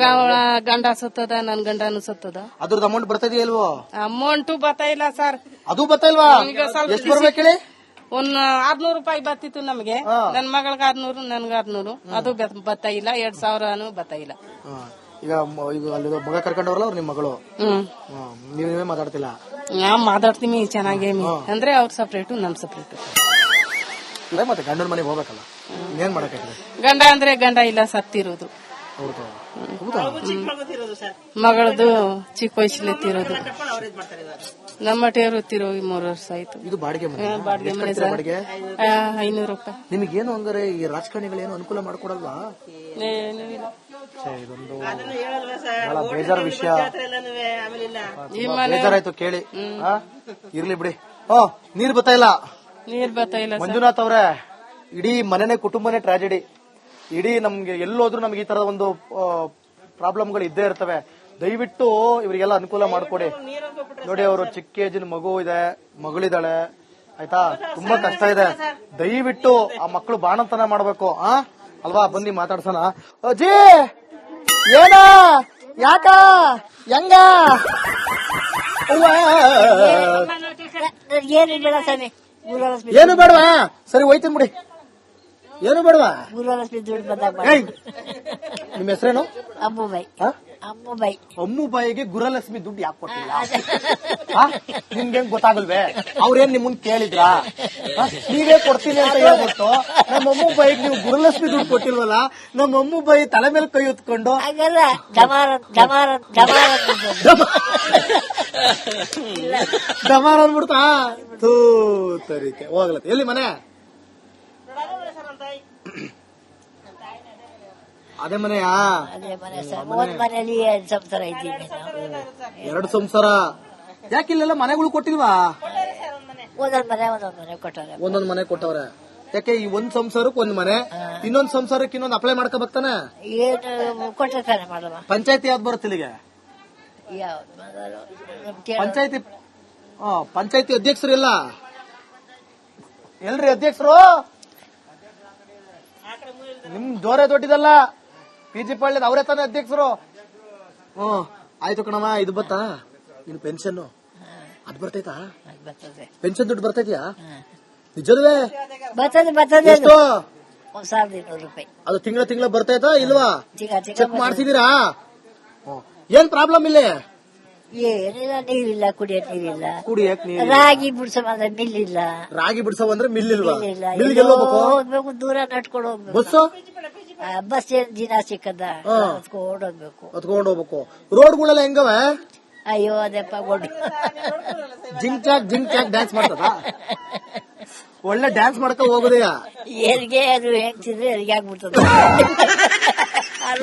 ಮಗ ಗಂಡ ಸತ್ತದ, ನನ್ ಗಂಡನು ಸತ್ತದ. ಅದ್ರದ್ದು ಅಮೌಂಟ್ ಬರ್ತಿದೆಯಾ ಇಲ್ವೋ? ಅಮೌಂಟು ಬರ್ತಾ ಇಲ್ಲ ಸರ್. ಅದು ಬರ್ತಾ ಇಲ್ವಾ? ಎಷ್ಟು ಬರ್ಬೇಕು ಹೇಳಿ? ಒಂದ್ 600 ರೂಪಾಯಿ ಬರ್ತಿತ್ತು ನಮಗೆ. ನನ್ ಮಗಳಿಗೆ 600, ನನ್ಗೆ 600. ಅದು ಬರ್ತಾ ಇಲ್ಲ. 2000 ಬರ್ತಾ ಇಲ್ಲ. ಈಗ ಅಲ್ಲಿ ಮಗ ಕರ್ಕೊಂಡವ್ರಲ್ಲ ಅವ್ರು ನಿಮ್ ಮಗಳು, ನೀವೇ ಮಾತಾಡ್ತಿಲ್ಲ? ನಾವ್ ಮಾತಾಡ್ತೀವಿ ಚೆನ್ನಾಗಿ, ಅಂದ್ರೆ ಅವ್ರ ಸಪ್ರೇಟು ನಮ್ ಸಪ್ರೇಟು. ಮತ್ತೆ ಗಂಡನ ಮನೆಗೆ ಹೋಗ್ಬೇಕಲ್ಲ, ಏನ್ ಮಾಡಕ್ಕಾಗ್ತದೆ? ಗಂಡ ಅಂದ್ರೆ ಗಂಡ ಇಲ್ಲ, ಸತ್ತಿರೋದು. ಮಗಳದು ಚಿಕ್ಕ ವಯಸ್ಸಲ್ಲಿ ತಿರೋದು. ನಮ್ಮ ಟೇರು ತಿರೋಗಿ 3 ವರ್ಷ ಆಯ್ತು. ಇದು ಬಾಡಿಗೆ ಮನೆ? ಬಾಡಿಗೆ ಮನೆ ಸರ್. 500 ರೂಪಾಯಿ. ನಿಮಗೇನು ಹಂಗಾರೆ ಈ ರಾಜಕಾರಣಿಗಳೇನು ಅನುಕೂಲ ಮಾಡ್ಕೊಡಲ್ವಾ? ಏನೂ ಇಲ್ಲ. ಇದೊಂದು ಬಹಳ ಬೇಜಾರ ವಿಷಯ. ಬೇಜಾರಾಯ್ತು ಕೇಳಿ. ಇರ್ಲಿ ಬಿಡಿ. ನೀರ್ ಬರ್ತಾ ಇಲ್ಲ? ನೀರ್ ಬರ್ತಾ ಇಲ್ಲ ಮಂಜುನಾಥ್ ಅವ್ರೆ, ಇಡೀ ಮನೆನೇ ಕುಟುಂಬನೇ ಟ್ರಾಜಿಡಿ. ಇಡೀ ನಮ್ಗೆ ಎಲ್ಲೋದ್ರೂ ನಮ್ಗೆ ಈ ತರದ ಒಂದು ಪ್ರಾಬ್ಲಮ್ಗಳು ಇದ್ದೇ ಇರ್ತವೆ. ದಯವಿಟ್ಟು ಇವರಿಗೆಲ್ಲ ಅನುಕೂಲ ಮಾಡ್ಕೊಡಿ. ನೋಡಿ, ಅವರು ಚಿಕ್ಕ ಏಜಿನ ಮಗು ಇದೆ, ಮಗಳಿದ್ದಾಳೆ, ಆಯ್ತಾ? ತುಂಬಾ ಕಷ್ಟ ಇದೆ. ದಯವಿಟ್ಟು ಆ ಮಕ್ಕಳು ಬಾಣಂತನ ಮಾಡ್ಬೇಕು ಅಲ್ವಾ? ಬನ್ನಿ ಮಾತಾಡ್ಸೋಣ. ಅಜ್ಜಿ, ಏನ, ಯಾಕ, ಹೆಂಗ? ಏನು ಬೇಡವಾ? ಸರಿ, ಹೋಯ್ತೀನಿ ಬಿಡಿ. ಏನು ಬೇಡವಾ? ನಿಮ್ ಹೆಸರೇನು? ಅಮ್ಮುಬಾಯಿ. ಅಮ್ಮುಬಾಯಿಗೆ ಗುರುಲಕ್ಷ್ಮಿ ದುಡ್ಡು ಯಾಕೆ ಕೊಟ್ಟಿಲ್ಲ? ನಿಮ್ಗೆ ಗೊತ್ತಾಗಲ್ವೇ? ಅವ್ರೇನ್ ನಿಮ್ಮನ್ ಕೇಳಿದ್ರಾ? ನೀವೇ ಕೊಡ್ತೀನಿ ಅಂತ ಹೇಳ್ಬಿಟ್ಟು ನಮ್ಮ ಅಮ್ಮುಬಾಯಿಗೆ ನೀವು ಗುರುಲಕ್ಷ್ಮಿ ದುಡ್ಡು ಕೊಟ್ಟಿಲ್ವಲ್ಲ? ನಮ್ಮ ಅಮ್ಮುಬಾಯಿ ತಲೆ ಮೇಲೆ ಕೈ ಹೊತ್ಕೊಂಡು ಡಮಾರ್ ಅಂದ್ಬಿಡ್ತಾ? ತರೀಕೆ ಹೋಗ್ಲತ್ತ. ಎಲ್ಲಿ ಮನೆ? ಅದೇ ಮನೆಯಾ? ಒಂದ್ ಮನೆಯಲ್ಲಿ 2 ಸಂಸಾರ ಇದ್ದೀವಿ. 2 ಸಂಸಾರ? ಯಾಕಿಲ್ಲೆಲ್ಲ ಮನೆಗಳು ಕೊಟ್ಟಿಲ್ವಾ? ಒಂದೊಂದ್ ಮನೆ ಕೊಟ್ಟವ್ರೆ. ಒಂದೊಂದ್ ಮನೆ ಕೊಟ್ಟವ್ರೆ. ಯಾಕೆ ಈ ಒಂದ್ ಸಂಸಾರಕ್ಕೆ ಒಂದ್ ಮನೆ, ಇನ್ನೊಂದ್ ಸಂಸಾರಕ್ಕೆ ಇನ್ನೊಂದ್ ಅಪ್ಲೈ ಮಾಡ್ಕೋಬೇಕಾನೆ? ಏನು ಕೊಟ್ಟಿರ್ತಾನೆ ಮಾಡಲ್ಲ. ಪಂಚಾಯತಿ ಯಾವ್ದು ಬರುತ್ತೆ ಇಲ್ಲಿಗೆ? ಪಂಚಾಯತಿ ಅಧ್ಯಕ್ಷರು ಇಲ್ಲ? ಎಲ್ರಿ ಅಧ್ಯಕ್ಷರು? ನಿಮ್ ಜೋರೇ ದೊಡ್ಡದಲ್ಲ, PG ಪಾಳ್ಯದ ಅವರೇ ತಾನೇ ಅಧ್ಯಕ್ಷರು. ಆಯ್ತು ಕಣಮ್ಮ. ಇದು ಬತ್ತಾ ನಿನ್ ಪೆನ್ಷನ್? ಅದ್ ಬರ್ತೈತಾ? ಪೆನ್ಷನ್ ದುಡ್ಡು ಬರ್ತೈತಿಯಾ? ನಿಜವೇ? ಬರ್ತದೆ. ಎಷ್ಟು? 1200 ರೂಪಾಯಿ. ಅದು ತಿಂಗಳ ಬರ್ತೈತಾ ಇಲ್ವಾ? ಚೆಕ್ ಮಾಡ್ಸಿದೀರಾ? ಏನ್ ಪ್ರಾಬ್ಲಮ್ ಇಲ್ಲಿ? ಏನಿಲ್ಲ, ನೀರಿಲ್ಲ, ಕುಡಿಯಕ್ ನೀರಿಲ್ಲ. ಕುಡಿಯಕ್ ನೀರು? ರಾಗಿ ಬಿಡ್ಸೋ ಮಿಲ್ ಇಲ್ಲ. ರಾಗಿ ಬಿಡ್ಸೋ ಅಂದ್ರೆ ಮಿಲ್ ಇಲ್ವಾ? ಹೋಗ್ಬೇಕು, ದೂರ ನಡ್ಕೊಂಡು ಹೋಗ್ಬೇಕು. ಬಸ್ ಏನ್ ದಿನ ಸಿಕ್ಕದ, ಹೊತ್ಕೊಂಡು ಹೋಗ್ಬೇಕು. ರೋಡ್ಗಳೆಲ್ಲ ಹೆಂಗವೆ? ಅಯ್ಯೋ ಅದಪ್ಪ, ಜಿಂಕ್ ಚಾಕ್ ಡ್ಯಾನ್ಸ್ ಮಾಡ್ತದ? ಒಳ್ಳೆ ಡ್ಯಾನ್ಸ್ ಮಾಡ್ಕೊ ಹೋಗೋದೆಯಾ? ಹೆರಿಗೆ ಅದು ಹೆಂಗ್ಸಿದ್ರೆ ಹೆರಿಗೆ ಆಗ್ಬಿಡ್ತದೆ.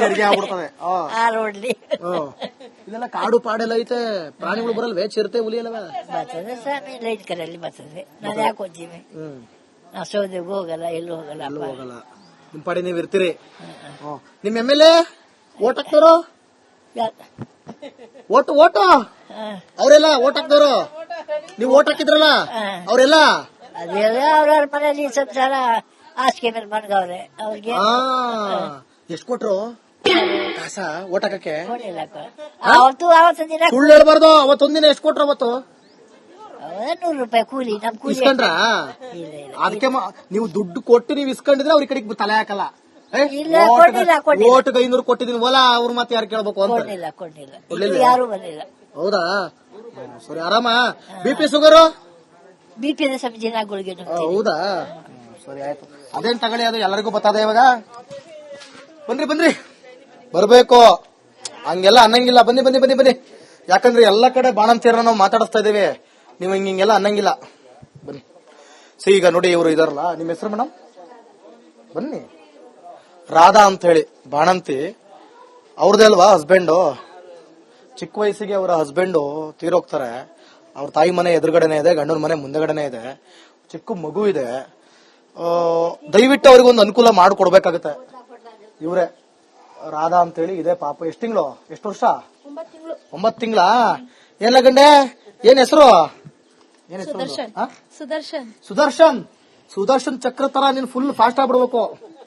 ಹೆರಿಗೆ ಆಗ್ಬಿಡ್ತದೆ ಆ ರೋಡ್ಲಿ. ಇದೆಲ್ಲ ಕಾಡು ಪಾಡೆಲ್ಲ ಐತೆ, ಪ್ರಾಣಿಗಳು ಬರಲ್ವೇ? ಚಿರತೆ, ಹುಲಿ ಎಲ್ಲವ ಬರ್ತದೆ ಸ್ವಾಮಿ, ಲೈಟ್ ಕರಲ್ಲಿ ಬರ್ತದೆ. ನಾನು ಯಾಕೆ ಹೋಗ್ತೀವಿ? ನಾವು ಸೌದೆಗೂ ಹೋಗಲ್ಲ, ಎಲ್ಲೂ ಹೋಗಲ್ಲ. ನಿಮ್ ಪಾಡಿ ನೀವ್ ಇರ್ತೀರಿ. ನಿಮ್ MLA ಓಟ್ ಹಾಕ್ತಾರೋ? ಓಟು ಅವರೆಲ್ಲ ಓಟ್ ಹಾಕ್ತಾರೋ? ನೀವ್ ಓಟ್ ಹಾಕಿದ್ರಲ್ಲ ಅವರೆಲ್ಲ? ಅದೆಲ್ಲ ಅವ್ರವ್ರ ಮನೇಲಿ ಸಂಸಾರ ಹಾಸಿಗೆ ಮೇಲೆ ಮನ್ಗವ್ರೆ. ಅವ್ರಿಗೆ ಎಷ್ಟ್ ಕೊಟ್ರು ಕಾಸ ಓಟ್ ಹಾಕಕ್ಕೆ? ಅವತ್ತು ದಿನ ಸುಳ್ಳು ಹೇಳ್ಬಾರ್ದು. ಅವತ್ತೊಂದಿನ ಎಷ್ಟ್ ಕೊಟ್ರು? ಅವತ್ತು 100 ರೂಪಾಯಿ ಕೂಲಿ. ನಮ್ ಕೂಲಿ ಇಸ್ಕೊಂಡ್ರ? ಅದಕ್ಕೆ ನೀವು ದುಡ್ಡು ಕೊಟ್ಟು ನೀವು ಇಸ್ಕೊಂಡಿದ್ರೆ ಅವ್ರ ಕಡೆಗೆ ತಲೆ ಹಾಕಲ್ಲ. ಓಟ್ಗೆ 500 ಕೊಟ್ಟಿದೀನಿ ಓಲಾ, ಅವ್ರ ಮತ್ತೆ ಯಾರು ಕೇಳ್ಬೇಕು ಅಂತ? ಕೊಡ್ಲಿಲ್ಲ, ಯಾರು ಬಂದಿಲ್ಲ. ಹೌದಾ? ಸರಿ, ಆರಾಮ? BP sugar? BP ಸಂಜೆನಾಗಳಿಗೆ. ಹೌದಾ? ಸರಿ, ಆಯ್ತು. ಅದೇನ್ ತಗೊಳ್ಳಿ, ಅದು ಎಲ್ಲರಿಗೂ ಬರ್ತದೆ ಇವಾಗ. ಬನ್ರಿ ಬರ್ಬೇಕು, ಹಂಗೆಲ್ಲ ಅನ್ನಂಗಿಲ್ಲ. ಬನ್ನಿ. ಯಾಕಂದ್ರೆ ಎಲ್ಲ ಕಡೆ ಬಾಣಂತಿಯರ ನಾವು ಮಾತಾಡಿಸ್ತಾ ಇದೀವಿ, ನೀವು ಹಿಂಗೆಲ್ಲ ಅನ್ನಂಗಿಲ್ಲ. ಬನ್ನಿ. ಈಗ ನೋಡಿ, ಇವರು ಇದಾರಲ್ಲ, ನಿಮ್ ಹೆಸರು ಮೇಡಮ್? ಬನ್ನಿ. ರಾಧಾ ಅಂತ ಹೇಳಿ, ಬಾಣಂತಿ. ಅವ್ರದೇ ಅಲ್ವಾ ಹಸ್ಬೆಂಡು? ಚಿಕ್ಕ ವಯಸ್ಸಿಗೆ ಅವರ ಹಸ್ಬೆಂಡು ತೀರೋಗ್ತಾರೆ. ಅವ್ರ ತಾಯಿ ಮನೆ ಎದುರುಗಡೆನೆ ಇದೆ, ಗಂಡನ ಮನೆ ಮುಂದೆಗಡೆನೆ ಇದೆ, ಚಿಕ್ಕ ಮಗು ಇದೆ. ದಯವಿಟ್ಟು ಅವ್ರಿಗೊಂದು ಅನುಕೂಲ ಮಾಡಿಕೊಡ್ಬೇಕಾಗತ್ತೆ. ಇವ್ರೆ ರಾಧಾ ಅಂತ ಹೇಳಿ ಇದೆ ಪಾಪ. ಎಷ್ಟು ತಿಂಗಳು, ಎಷ್ಟು ವರ್ಷ? 9 ತಿಂಗಳ. ಏನ್ಲ ಗಂಡೆ, ಏನ್ ಹೆಸರು? ಸುದರ್ಶನ್. ಸುದರ್ಶನ್ ಚಕ್ರ ತರ ನೀನ್ ಫುಲ್ ಫಾಸ್ಟ್ ಆಗ್ಬಿಡ್ಬೇಕು.